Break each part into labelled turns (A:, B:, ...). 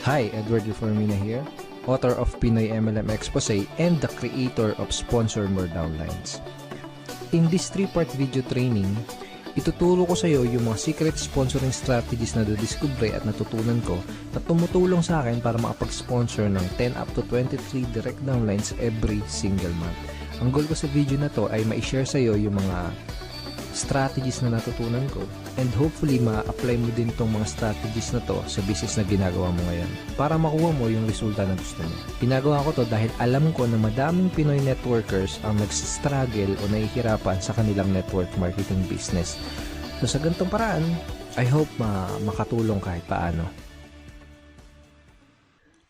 A: Hi, Edward Reformina here, author of Pinoy MLM Expose and the creator of Sponsor More Downlines. In this 3-part video training, ituturo ko sa iyo yung mga secret sponsoring strategies na nadiskubre at natutunan ko na tumutulong sa akin para makapag-sponsor ng 10 up to 23 direct downlines every single month. Ang goal ko sa video na to ay ma-share sa iyo yung mga strategies na natutunan ko and hopefully ma-apply mo din tong mga strategies na to sa business na ginagawa mo ngayon para makuha mo yung resulta na gusto mo. Ginagawa ko to dahil alam ko na madaming Pinoy networkers ang nagsistruggle o nahihirapan sa kanilang network marketing business. So sa ganitong paraan, I hope makatulong kahit paano.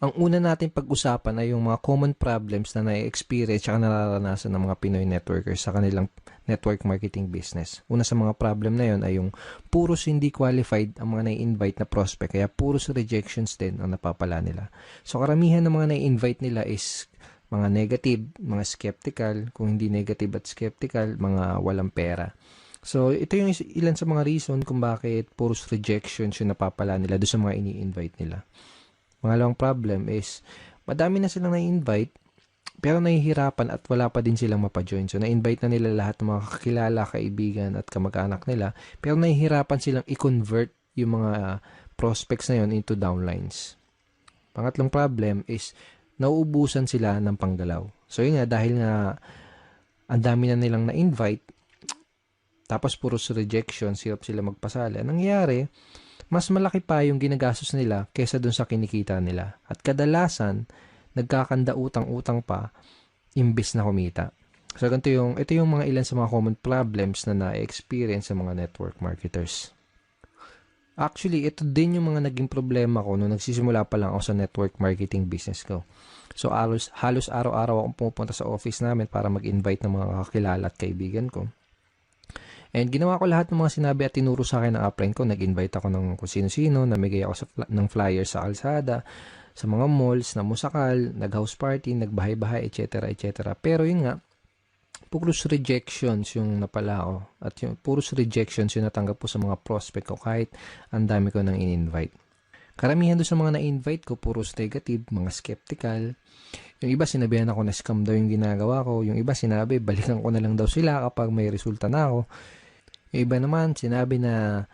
A: Ang una natin pag-usapan ay yung mga common problems na na-experience at nararanasan ng mga Pinoy networkers sa kanilang network marketing business. Una sa mga problem na yon ay yung puros hindi qualified ang mga na-invite na prospect, kaya puros rejections din ang napapala nila. So karamihan ng mga na-invite nila is mga negative, mga skeptical, kung hindi negative at skeptical, mga walang pera. So ito yung ilan sa mga reason kung bakit puros rejections yung napapala nila doon sa mga ini-invite nila. Pangalawang problem is, madami na silang na-invite, pero nahihirapan at wala pa din silang mapajoin. So, na-invite na nila lahat ng mga kakilala, kaibigan at kamag-anak nila, pero nahihirapan silang i-convert yung mga prospects na yun into downlines. Pangatlong problem is, nauubusan sila ng panggalaw. So, yun nga, dahil nga ang dami na nilang na-invite, tapos puros rejection, hirap sila magpasali. Anong nangyayari? Mas malaki pa yung ginagastos nila kesa dun sa kinikita nila. At kadalasan, nagkakanda utang-utang pa imbis na kumita. So, ito yung mga ilan sa mga common problems na na-experience sa mga network marketers. Actually, ito din yung mga naging problema ko nung nagsisimula pa lang ako sa network marketing business ko. So, halos araw-araw akong pumupunta sa office namin para mag-invite ng mga kakilala at kaibigan ko. And ginawa ko lahat ng mga sinabi at tinuro sa akin ng upline ko. Nag-invite ako ng kung sino-sino, namigay ako ng flyer sa kalsada, sa mga malls, na musakal, nag-house party, nagbahay-bahay, etc. etc. Pero yun nga, puros rejections yung napala ko. At yung puros rejections yung natanggap ko sa mga prospect ko kahit ang dami ko nang in-invite. Karamihan doon sa mga na-invite ko, puros negative, mga skeptical. Yung iba sinabihan ako na scam daw yung ginagawa ko. Yung iba sinabi, balikan ko na lang daw sila kapag may resulta na ako. Yung iba naman, sinabi na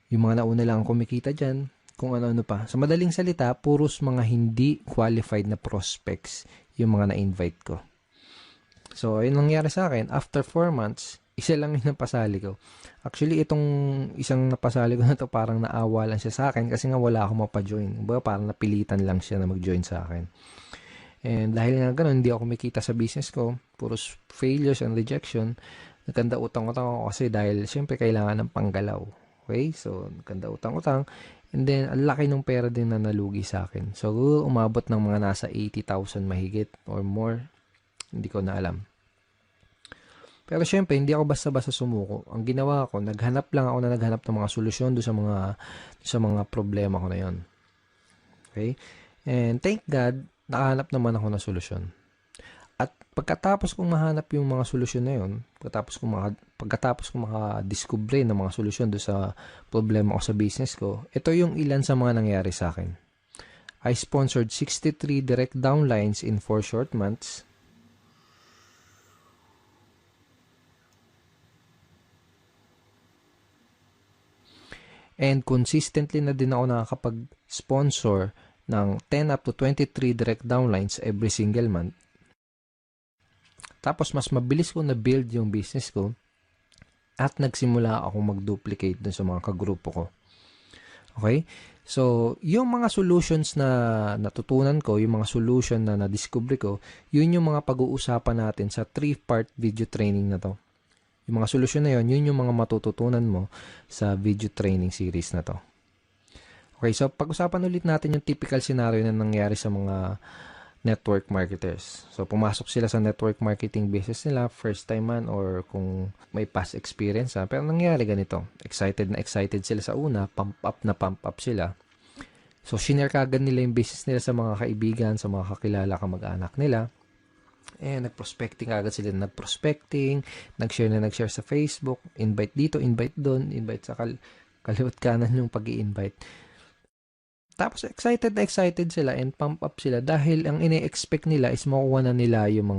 A: yung mga nauna lang kumikita dyan, kung ano-ano pa. Sa madaling salita, puros mga hindi qualified na prospects yung mga na-invite ko. So, yun nangyari sa akin. After 4 months, isa lang yung napasali ko. Actually, itong isang napasali ko na to parang naawa lang siya sa akin kasi nga wala akong mapajoin. Parang napilitan lang siya na mag-join sa akin. And dahil nga ganun, hindi ako kumikita sa business ko. Puros failures and rejection. Nagkanda utang-utang ako kasi dahil syempre kailangan ng panggalaw. Okay? So, nagkanda utang-utang. And then, ang laki ng pera din na nalugi sa akin. So, umabot ng mga nasa 80,000 mahigit or more. Hindi ko na alam. Pero syempre, hindi ako basta-basta sumuko. Ang ginawa ko, naghanap ng mga solusyon doon sa mga problema ko na yon. Okay? And thank God, nakahanap naman ako ng solusyon. At pagkatapos kong mahanap yung mga solusyon na yun, pagkatapos kong makadiskubre ng mga solusyon doon sa problema ko sa business ko, ito yung ilan sa mga nangyari sa akin. I sponsored 63 direct downlines in 4 short months. And consistently na din ako nakakapag-sponsor ng 10 up to 23 direct downlines every single month. Tapos, mas mabilis ko na-build yung business ko at nagsimula ako mag-duplicate dun sa mga kagrupo ko. Okay? So, yung mga solutions na natutunan ko, yung mga solution na na-discover ko, yun yung mga pag-uusapan natin sa 3-part video training na to. Yung mga solusyon na yun yung mga matututunan mo sa video training series na to. Okay, so pag-usapan ulit natin yung typical scenario na nangyari sa mga network marketers. So, pumasok sila sa network marketing business nila, first time man or kung may past experience. Pero nangyari ganito, excited sila sa una, pump up sila. So, shinare kagad nila yung business nila sa mga kaibigan, sa mga kakilala, kamag-anak nila. Nag-prospecting agad sila. Nag-share sa Facebook, invite dito, invite doon, invite sa kaliwat kanan yung pag-i-invite. Tapos excited na excited sila and pump up sila dahil ang ine-expect nila is makuha na nila yung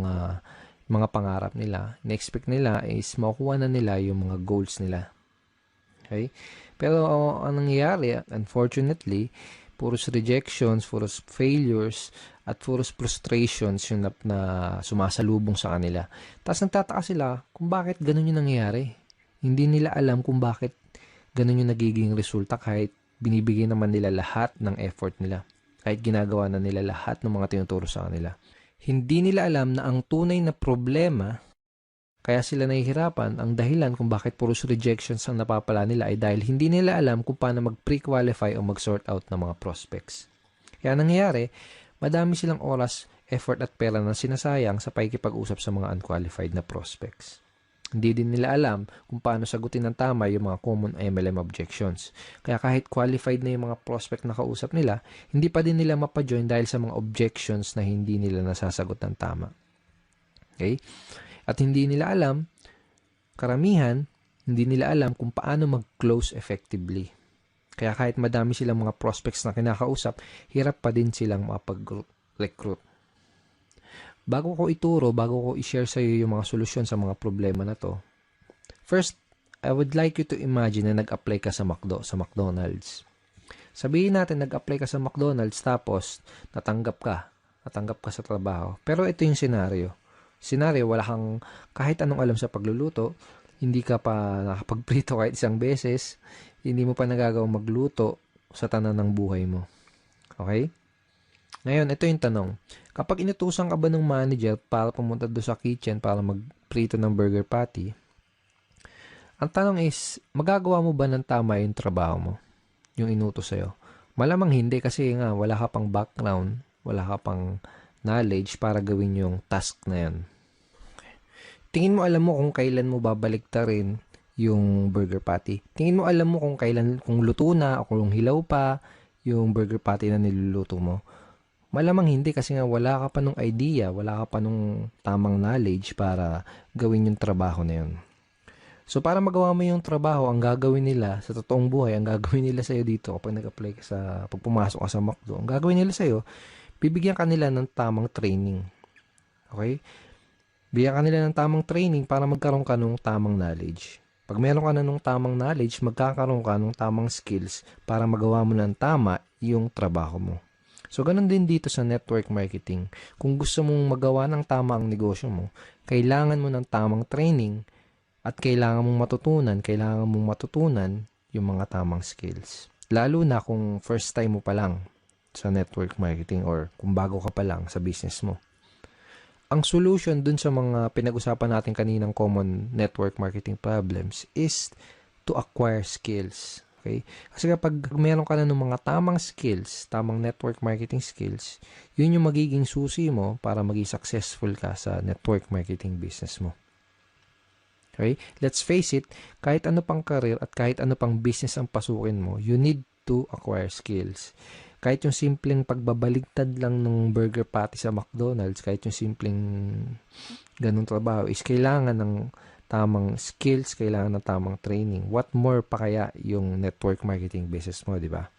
A: mga pangarap nila. Ine-expect nila is makuha na nila yung mga goals nila. Okay? Pero ang nangyayari, unfortunately, puros rejections, puros failures, at puros frustrations yung na sumasalubong sa kanila. Tapos nagtataka sila kung bakit ganun yung nangyayari. Hindi nila alam kung bakit ganun yung nagiging resulta kahit binibigay naman nila lahat ng effort nila. Kahit ginagawa na nila lahat ng mga tinuturo sa kanila. Hindi nila alam na ang tunay na problema kaya sila nahihirapan, ang dahilan kung bakit puros rejections ang napapala nila ay dahil hindi nila alam kung paano mag-pre-qualify o mag-sort out ng mga prospects. Kaya nangyayari, madami silang oras, effort at pera na sinasayang sa pakikipag-usap sa mga unqualified na prospects. Hindi din nila alam kung paano sagutin ng tama yung mga common MLM objections. Kaya kahit qualified na yung mga prospect na kausap nila, hindi pa din nila mapajoin dahil sa mga objections na hindi nila nasasagot ng tama. Okay? At hindi nila alam, karamihan, hindi nila alam kung paano mag-close effectively. Kaya kahit madami silang mga prospects na kinakausap, hirap pa din silang makapag-recruit. Bago ko ituro, bago ko i-share sa iyo yung mga solusyon sa mga problema na to, first, I would like you to imagine na nag-apply ka sa McDonald's. Sabihin natin, nag-apply ka sa McDonald's tapos natanggap ka sa trabaho. Pero ito yung scenario, wala kang kahit anong alam sa pagluluto, hindi ka pa nakapagprito kahit isang beses, hindi mo pa nagagawang magluto sa tanan ng buhay mo. Okay? Ngayon, ito yung tanong. Kapag inutusan ka ba ng manager para pumunta doon sa kitchen para magprito ng burger patty, ang tanong is, magagawa mo ba ng tama yung trabaho mo? Yung inutos sa'yo? Malamang hindi kasi nga wala ka pang background, wala ka pang knowledge para gawin yung task na yan. Tingin mo alam mo kung kailan mo babaliktarin yung burger patty. Tingin mo alam mo kung luto na o kung hilaw pa yung burger patty na niluluto mo. Malamang hindi kasi nga wala ka pa nung idea, wala ka pa nung tamang knowledge para gawin yung trabaho na yun. So para magawa mo yung trabaho, ang gagawin nila sa totoong buhay, ang gagawin nila sa'yo dito kapag nag-apply ka pag pumasok ka sa McDo, ang gagawin nila sa'yo, bibigyan ka nila ng tamang training. Okay? Bigyan ka nila ng tamang training para magkaroon ka ng tamang knowledge. Pag meron ka na ng tamang knowledge, magkakaroon ka ng tamang skills para magawa mo ng tama yung trabaho mo. So, ganun din dito sa network marketing. Kung gusto mong magawa ng tama ang negosyo mo, kailangan mo ng tamang training at kailangan mong matutunan yung mga tamang skills. Lalo na kung first time mo pa lang sa network marketing or kung bago ka pa lang sa business mo. Ang solution dun sa mga pinag-usapan natin kaninang common network marketing problems is to acquire skills. Okay? Kasi kapag meron ka na ng mga tamang skills, tamang network marketing skills, yun yung magiging susi mo para maging successful ka sa network marketing business mo. Okay? Let's face it, kahit ano pang career at kahit ano pang business ang pasukin mo, you need to acquire skills. Kahit yung simpleng pagbabaligtad lang ng burger patty sa McDonald's, kahit yung simpleng ganung trabaho, is kailangan ng tamang skills, kailangan ng tamang training. What more pa kaya yung network marketing business mo, di ba?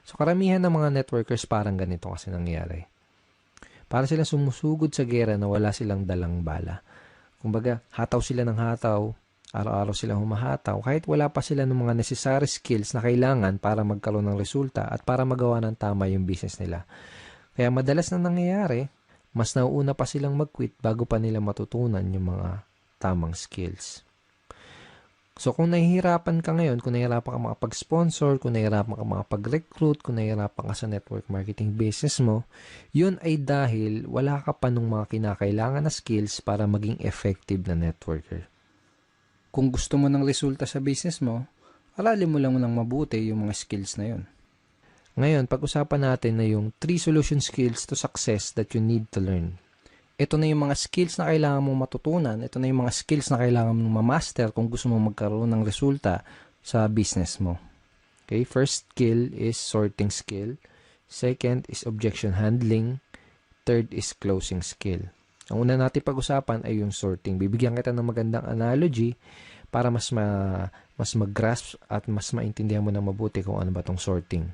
A: So, karamihan ng mga networkers parang ganito kasi nangyayari. Para silang sumusugod sa gera na wala silang dalang bala. Kumbaga, hataw sila ng hataw, araw-araw silang humahataw, kahit wala pa sila ng mga necessary skills na kailangan para magkaroon ng resulta at para magawa ng tama yung business nila. Kaya madalas na nangyayari, mas nauuna pa silang mag-quit bago pa nila matutunan yung mga tamang skills. So, kung nahihirapan ka ngayon, kung nahihirapan ka makapag-sponsor, kung nahihirapan ka makapag-recruit, kung nahihirapan ka sa network marketing business mo, yun ay dahil wala ka pa nung mga kinakailangan na skills para maging effective na networker. Kung gusto mo ng resulta sa business mo, aralin mo lang ng mabuti yung mga skills na yun. Ngayon, pag-usapan natin na yung 3 solution skills to success that you need to learn. Ito na yung mga skills na kailangan mong matutunan. Ito na yung mga skills na kailangan mong ma-master kung gusto mong magkaroon ng resulta sa business mo. Okay? First skill is sorting skill. Second is objection handling. Third is closing skill. Ang una natin pag-usapan ay yung sorting. Bibigyan kita ng magandang analogy para mas mag-grasp at mas maintindihan mo na mabuti kung ano ba tong sorting.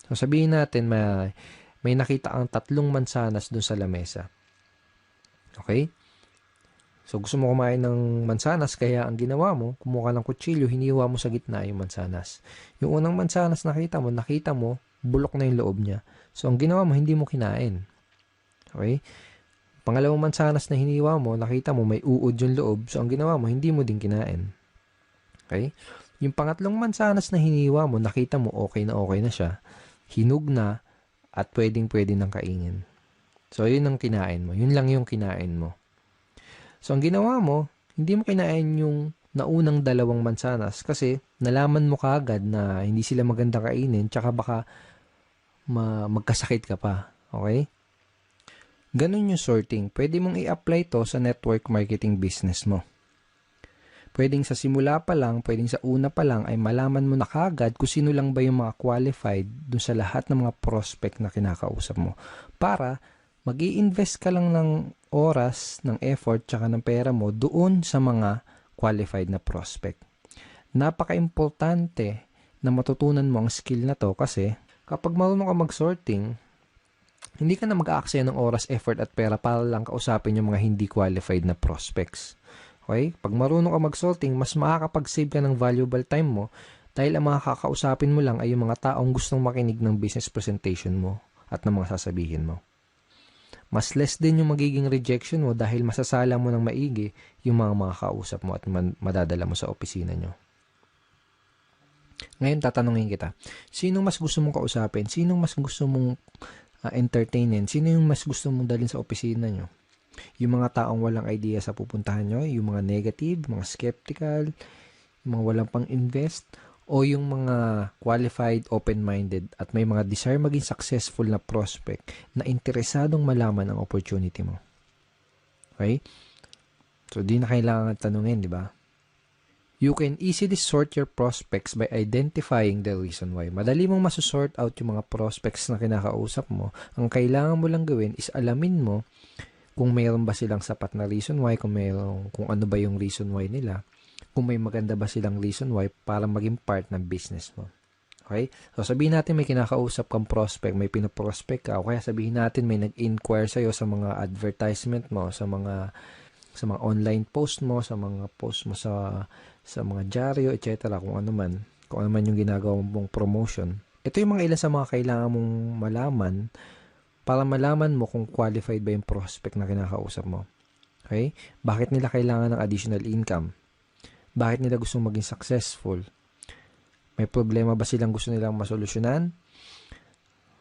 A: So sabihin natin may nakita kang 3 mansanas dun sa lamesa. Okay? So gusto mo kumain ng mansanas, kaya ang ginawa mo, kumuha ka ng kutsilyo, hiniwa mo sa gitna yung mansanas. Yung unang mansanas nakita mo, bulok na yung loob niya. So ang ginawa mo, hindi mo kinain. Okay? Pangalawang mansanas na hiniwa mo, nakita mo may uod yung loob. So ang ginawa mo, hindi mo din kinain. Okay? Yung pangatlong mansanas na hiniwa mo, nakita mo okay na siya. Hinug na at pwedeng-pwede nang kainin. So yun ang kinain mo. Yun lang yung kinain mo. So ang ginawa mo, hindi mo kinain yung naunang 2 mansanas kasi nalaman mo kaagad na hindi sila magandang kainin, tsaka baka magkasakit ka pa. Okay? Ganun yung sorting. Pwede mong i-apply to sa network marketing business mo. Pwedeng sa simula pa lang, pwedeng sa una pa lang ay malaman mo na kaagad kung sino lang ba yung mga qualified dun sa lahat ng mga prospect na kinakausap mo. Para mag-i-invest ka lang ng oras, ng effort, tsaka ng pera mo doon sa mga qualified na prospect. Napaka-importante na matutunan mo ang skill na to kasi kapag marunong ka mag-sorting, hindi ka na mag-aaksaya ng oras, effort at pera para lang kausapin yung mga hindi qualified na prospects. Okay? Pag marunong ka mag-sorting, mas makakapag-save ka ng valuable time mo dahil ang mga kakausapin mo lang ay yung mga taong gustong makinig ng business presentation mo at ng mga sasabihin mo. Mas less din yung magiging rejection mo dahil masasala mo ng maigi yung mga kausap mo at madadala mo sa opisina nyo. Ngayon, tatanungin kita, sinong mas gusto mong kausapin? Sinong mas gusto mong entertainin? Sino yung mas gusto mong dalhin sa opisina nyo? Yung mga taong walang idea sa pupuntahan nyo, yung mga negative, mga skeptical, yung mga walang pang-invest, o yung mga qualified, open-minded, at may mga desire maging successful na prospect na interesadong malaman ang opportunity mo. Okay? So, di na kailangan tanungin, di ba? You can easily sort your prospects by identifying the reason why. Madali mong masusort out yung mga prospects na kinakausap mo. Ang kailangan mo lang gawin is alamin mo kung mayroon ba silang sapat na reason why, kung ano ba yung reason why nila, kung may maganda ba silang reason why para maging part ng business mo. Okay? So sabihin natin may kinakausap kang prospect, may pinoprospect ka, o kaya sabihin natin may nag-inquire sa'yo sa mga advertisement mo, sa mga online post mo, sa mga post mo sa mga dyaryo, etc. Kung ano man yung ginagawa mong promotion. Ito yung mga ilan sa mga kailangan mong malaman para malaman mo kung qualified ba yung prospect na kinakausap mo. Okay? Bakit nila kailangan ng additional income? Bakit nila gustong maging successful? May problema ba silang gusto nilang masolusyonan?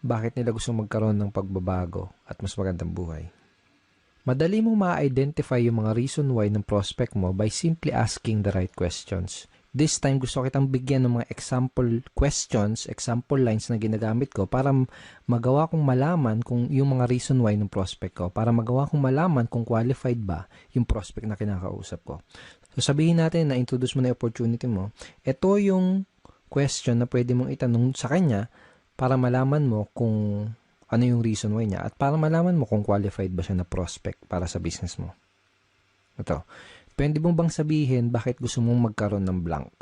A: Bakit nila gustong magkaroon ng pagbabago at mas magandang buhay? Madali mong ma-identify yung mga reason why ng prospect mo by simply asking the right questions. This time, gusto kitang bigyan ng mga example questions, example lines na ginagamit ko para magawa kong malaman kung yung mga reason why ng prospect ko, para magawa kong malaman kung qualified ba yung prospect na kinakausap ko. So, sabihin natin na introduce mo na yung opportunity mo. Ito yung question na pwede mong itanong sa kanya para malaman mo kung ano yung reason why niya at para malaman mo kung qualified ba siya na prospect para sa business mo. Ito. Pwede mo bang sabihin bakit gusto mong magkaroon ng blank?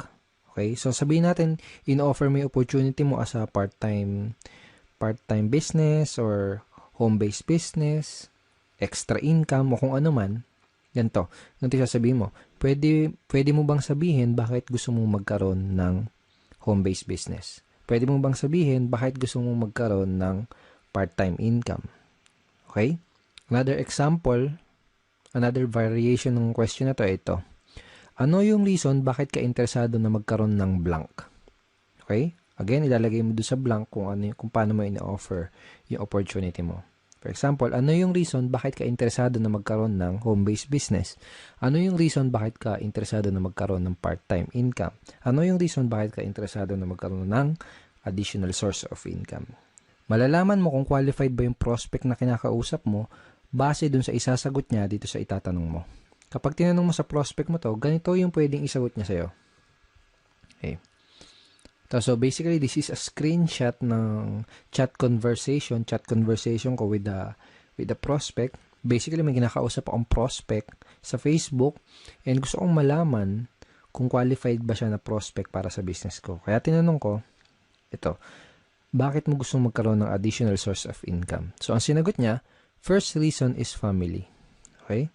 A: Okay? So, sabihin natin, in-offer mo yung opportunity mo as a part-time business or home-based business, extra income, o kung ano man. Ganito sasabihin mo. Pwede mo bang sabihin bakit gusto mong magkaroon ng home-based business? Pwede mo bang sabihin bakit gusto mong magkaroon ng part-time income? Okay? Another example, another variation ng question na to ay ito. Ano yung reason bakit ka interesado na magkaroon ng blank? Okay? Again, ilalagay mo doon sa blank kung paano mo ina-offer yung opportunity mo. For example, ano yung reason bakit ka interesado na magkaroon ng home-based business? Ano yung reason bakit ka interesado na magkaroon ng part-time income? Ano yung reason bakit ka interesado na magkaroon ng additional source of income? Malalaman mo kung qualified ba yung prospect na kinakausap mo base dun sa isasagot niya dito sa itatanong mo. Kapag tinanong mo sa prospect mo to, ganito yung pwedeng isagot niya sa'yo. Okay. So basically, this is a screenshot ng chat conversation ko with the prospect. Basically, may kinakausap akong prospect sa Facebook and gusto kong malaman kung qualified ba siya na prospect para sa business ko. Kaya tinanong ko, ito, bakit mo gustong magkaroon ng additional source of income? So, ang sinagot niya, first reason is family. Okay?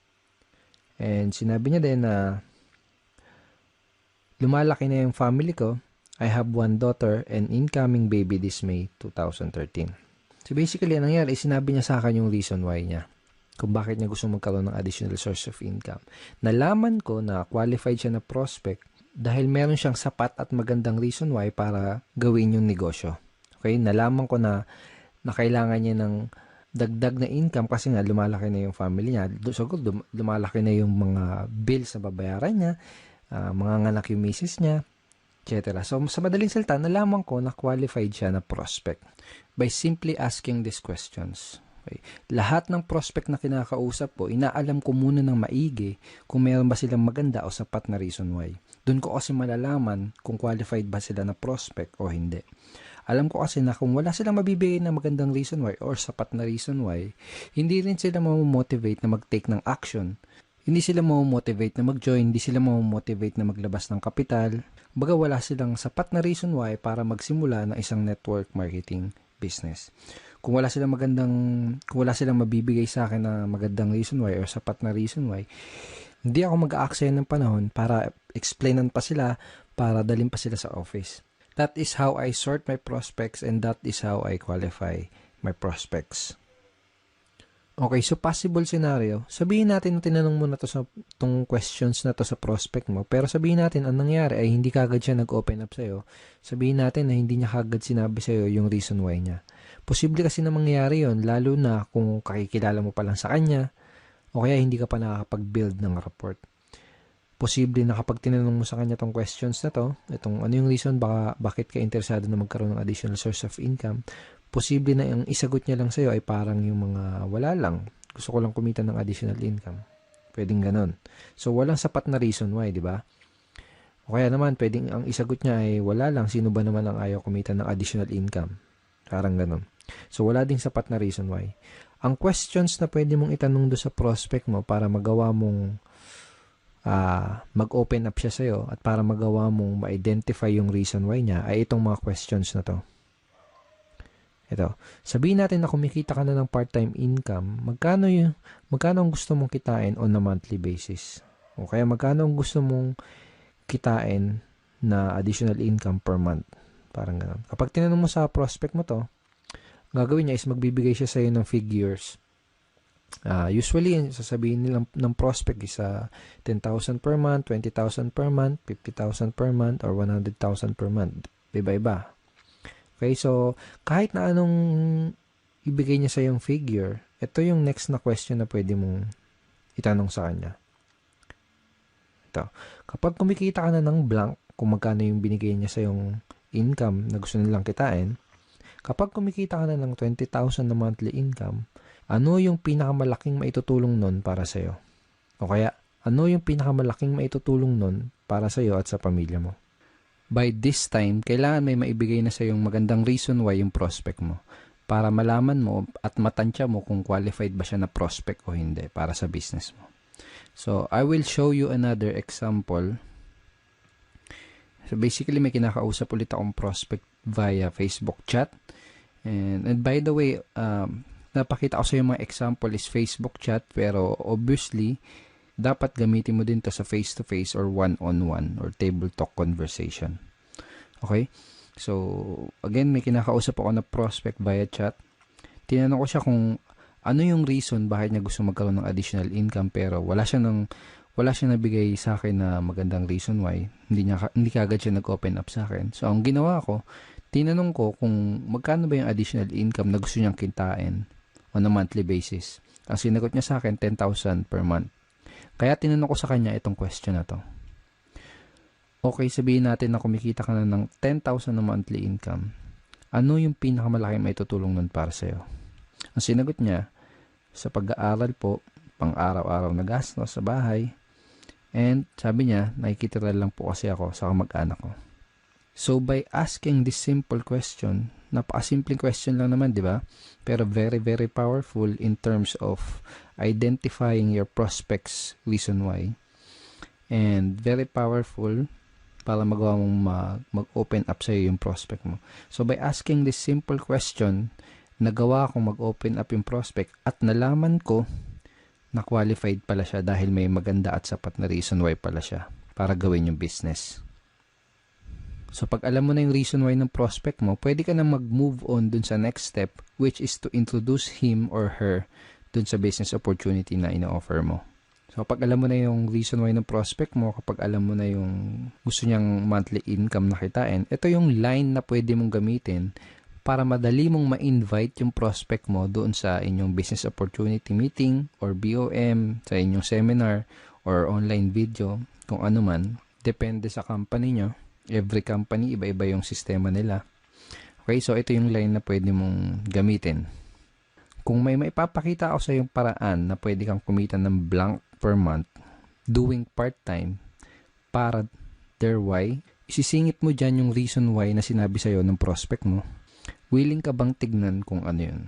A: And sinabi niya din na lumalaki na yung family ko. I have one daughter and incoming baby this May 2013. So basically, ang nangyari, sinabi niya sa akin yung reason why niya. Kung bakit niya gusto magkaroon ng additional source of income. Nalaman ko na qualified siya na prospect dahil meron siyang sapat at magandang reason why para gawin yung negosyo. Okay? Nalaman ko na kailangan niya ng dagdag na income kasi nga lumalaki na yung family niya. So, lumalaki na yung mga bills na babayaran niya, mga nganak yung misis niya, etc. So, sa madaling salita, nalaman ko na qualified siya na prospect by simply asking these questions. Okay. Lahat ng prospect na kinakausap ko, inaalam ko muna ng maigi kung meron ba silang maganda o sapat na reason why. Doon ko kasi malalaman kung qualified ba sila na prospect o hindi. Alam ko kasi na kung wala silang mabibigay na magandang reason why or sapat na reason why, hindi rin sila mamomotivate na mag-take ng action. Hindi sila mamomotivate na mag-join, hindi sila mamomotivate na maglabas ng kapital. Baga wala silang sapat na reason why para magsimula ng isang network marketing business. Kung wala silang mabibigay sa akin na magandang reason why or sapat na reason why, hindi ako mag-aaksaya ng panahon para explainan pa sila, para dalhin pa sila sa office. That is how I sort my prospects and that is how I qualify my prospects. Okay, so possible scenario, sabihin natin na tinanong mo na to sa tong questions na to sa prospect mo, pero sabihin natin ang nangyari ay hindi kagad siya nag-open up sa'yo. Sabihin natin na hindi niya kagad sinabi sa'yo yung reason why niya. Posible kasi na mangyari yon, lalo na kung kakikilala mo pa lang sa kanya o kaya hindi ka pa nakakapag-build ng rapport. Posible na kapag tinanong mo sa kanya tong questions na to, itong ano yung reason bakit ka interesado na magkaroon ng additional source of income, posible na yung isagot niya lang sa'yo ay parang yung mga wala lang. Gusto ko lang kumita ng additional income. Pwedeng ganun. So, walang sapat na reason why, di ba? O kaya naman, pwedeng ang isagot niya ay wala lang. Sino ba naman ang ayaw kumita ng additional income? Parang ganun. So, wala ding sapat na reason why. Ang questions na pwede mong itanong do sa prospect mo para magawa mong mag-open up siya sa'yo at para magawa mong ma-identify yung reason why niya ay itong mga questions na to. Ito, sabihin natin na kumikita ka na ng part-time income, magkano ang gusto mong kitain on a monthly basis? O kaya magkano ang gusto mong kitain na additional income per month? Parang gano'n. Kapag tinanong mo sa prospect mo to, gagawin niya is magbibigay siya sa'yo ng figures. Usually, sasabihin nilang ng prospect is 10,000 per month, 20,000 per month, 50,000 per month, or 100,000 per month. Iba-iba. Okay, so kahit na anong ibigay niya sa yung figure, ito yung next na question na pwede mong itanong sa kanya. Ito, kapag kumikita ka na ng blank, kung magkano yung binigay niya sa yung income na gusto nilang kitain, kapag kumikita ka na ng 20,000 na monthly income, ano yung pinakamalaking maitutulong nun para sa'yo? O kaya, ano yung pinakamalaking maitutulong nun para sa'yo at sa pamilya mo? By this time, kailangan may maibigay na sa'yong magandang reason why yung prospect mo para malaman mo at matansya mo kung qualified ba siya na prospect o hindi para sa business mo. So, I will show you another example. So, basically, may kinakausap ulit akong prospect via Facebook chat. And by the way, napakita ko sa yung mga example is Facebook chat, pero obviously dapat gamitin mo din to sa face-to-face or one-on-one or table talk conversation. Okay? So, again, may kinakausap ako na prospect via chat. Tinanong ko siya kung ano yung reason bakit niya gusto magkaroon ng additional income, pero wala siya nabigay sa akin na magandang reason why. Hindi kagad siya nag-open up sa akin. So, ang ginawa ko, tinanong ko kung magkano ba yung additional income na gusto niyang kitain on a monthly basis. Ang sinagot niya sa akin, 10,000 per month. Kaya tinanong ko sa kanya itong question na to. Okay, sabihin natin na kumikita ka na ng 10,000 na monthly income. Ano yung pinakamalaki may tutulong nun para sa'yo? Ang sinagot niya, sa pag-aaral po, pang araw-araw na gastos sa bahay. And sabi niya, nakikitira lang po kasi ako sa kamag-anak ko. So, by asking this simple question, napakasimpleng question lang naman, di ba? Pero very, very powerful in terms of identifying your prospects reason why. And very powerful para magawa mong mag-open up sa'yo yung prospect mo. So, by asking this simple question, nagawa kong mag-open up yung prospect at nalaman ko na qualified pala siya dahil may maganda at sapat na reason why pala siya para gawin yung business. So, pag alam mo na yung reason why ng prospect mo, pwede ka na mag-move on dun sa next step, which is to introduce him or her dun sa business opportunity na ina-offer mo. So, kapag alam mo na yung reason why ng prospect mo, kapag alam mo na yung gusto niyang monthly income na kitain, ito yung line na pwede mong gamitin para madali mong ma-invite yung prospect mo doon sa inyong business opportunity meeting or BOM, sa inyong seminar or online video, kung ano man. Depende sa company nyo. Every company, iba-iba yung sistema nila. Okay, so ito yung line na pwede mong gamitin. Kung may maipapakita ako sa yung paraan na pwede kang kumita ng blank per month doing part-time para their why, isisingit mo dyan yung reason why na sinabi sa'yo ng prospect mo. Willing ka bang tignan kung ano yun?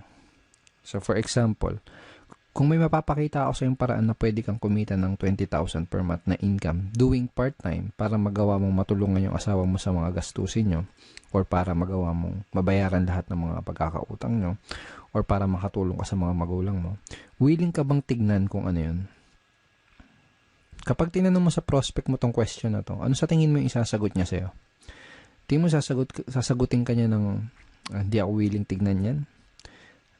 A: So, for example, kung may mapapakita ako sa yung paraan na pwede kang kumita ng 20,000 per month na income doing part-time para magawa mong matulungan yung asawa mo sa mga gastusin nyo or para magawa mong mabayaran lahat ng mga pagkakautang nyo or para makatulong ka sa mga magulang mo, willing ka bang tignan kung ano yun? Kapag tinanong mo sa prospect mo tong question na to, ano sa tingin mo yung isasagot niya sa'yo? Tingin mo sasagutin ka niya ng, di ako willing tignan yan.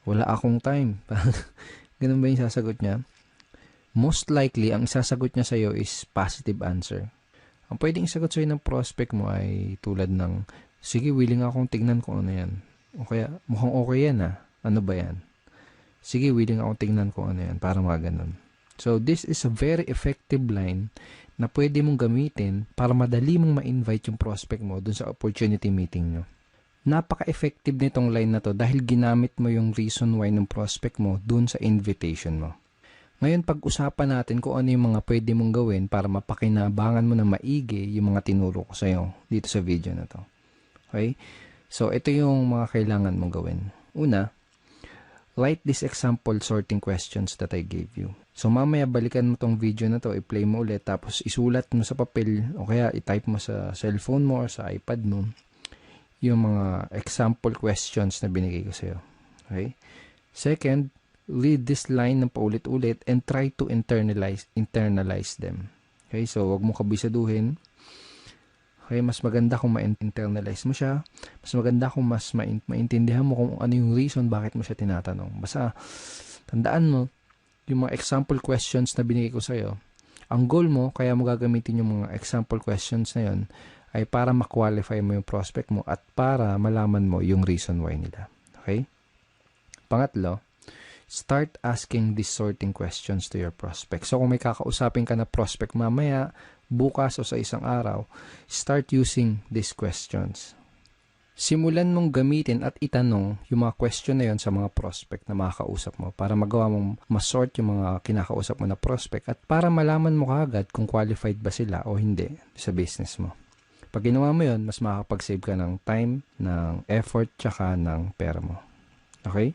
A: Wala akong time. Ganun ba yung sasagot niya? Most likely, ang isasagot niya sa'yo is positive answer. Ang pwedeng isagot sa'yo ng prospect mo ay tulad ng, sige, willing akong tignan kung ano yan. O kaya, mukhang okay yan ah. Ano ba yan? Sige, willing akong tignan kung ano yan. Para mga ganun. So, this is a very effective line na pwede mong gamitin para madali mong ma-invite yung prospect mo dun sa opportunity meeting nyo. Napaka-effective nitong line na to dahil ginamit mo yung reason why ng prospect mo dun sa invitation mo. Ngayon, pag-usapan natin kung ano yung mga pwede mong gawin para mapakinabangan mo na maigi yung mga tinuro ko sa'yo dito sa video na to. Okay? So, ito yung mga kailangan mong gawin. Una, write this example sorting questions that I gave you. So, mamaya balikan mo tong video na to, i-play mo ulit, tapos isulat mo sa papel o kaya i-type mo sa cellphone mo or sa iPad mo yung mga example questions na binigay ko sa'yo. Okay? Second, read this line ng paulit-ulit and try to internalize them. Okay? So, wag mo kabisaduhin. Okay? Mas maganda kung ma-internalize mo siya. Mas maganda kung mas maintindihan mo kung ano yung reason bakit mo siya tinatanong. Basta, tandaan mo, yung mga example questions na binigay ko sa'yo, ang goal mo, kaya mo gagamitin yung mga example questions na yun, ay para ma-qualify mo yung prospect mo at para malaman mo yung reason why nila. Okay? Pangatlo, start asking these sorting questions to your prospect. So, kung may kakausapin ka na prospect mamaya, bukas o sa isang araw, start using these questions. Simulan mong gamitin at itanong yung mga question na yon sa mga prospect na makakausap mo para magawa mong masort yung mga kinakausap mo na prospect at para malaman mo kaagad kung qualified ba sila o hindi sa business mo. Pag ginawa mo yon, mas makakapag-save ka ng time, ng effort, tsaka ng pera mo. Okay?